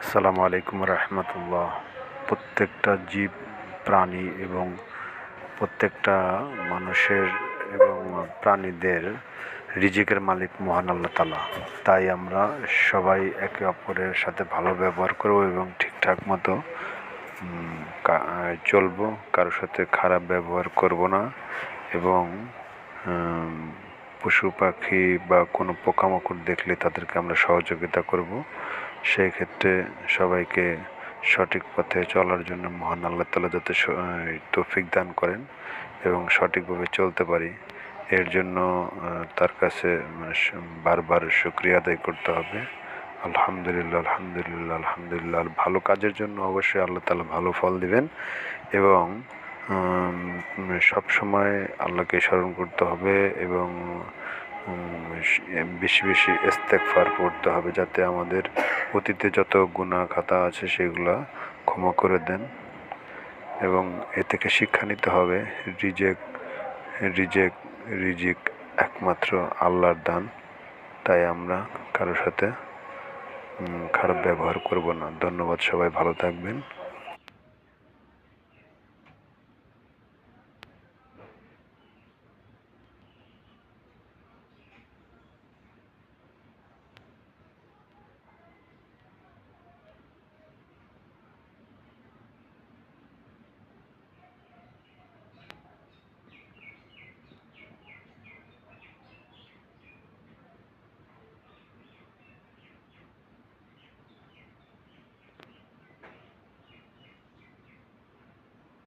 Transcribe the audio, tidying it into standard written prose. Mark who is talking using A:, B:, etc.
A: আসসালামু আলাইকুম রহমতুল্লাহ। প্রত্যেকটা জীব প্রাণী এবং প্রত্যেকটা মানুষের এবং প্রাণীদের রিজিকের মালিক মহান আল্লাহ তাআলা। তাই আমরা সবাই একে অপরের সাথে ভালো ব্যবহার করব এবং ঠিকঠাক মতো চলবো, কারোর সাথে খারাপ ব্যবহার করব না এবং পশু পাখি বা কোনো পোকামাকড় দেখলে তাদেরকে আমরা সহযোগিতা করব। সেই ক্ষেত্রে সবাইকে সঠিক পথে চলার জন্য মহান আল্লাহ তাআলা যাতে তৌফিক দান করেন এবং সঠিকভাবে চলতে পারি, এর জন্য তার কাছে বারবার শুকরিয়া আদায় করতে হবে। আলহামদুলিল্লাহ, আলহামদুলিল্লাহ, আলহামদুলিল্লাহ। ভালো কাজের জন্য অবশ্যই আল্লাহ তাআলা ভালো ফল দিবেন এবং সবসময় আল্লাহকে স্মরণ করতে হবে এবং বেশি বেশি ইস্তেগফার পড়তে হবে, যাতে আমাদের অতীতে যত গুনাহ খাতা আছে সেগুলা ক্ষমা করে দেন। এবং এ থেকে শিক্ষা নিতে হবে, রিজেক রিজেক রিজিক একমাত্র আল্লাহর দান। তাই আমরা কারোর সাথে খারাপ ব্যবহার করব না। ধন্যবাদ, সবাই ভালো থাকবেন।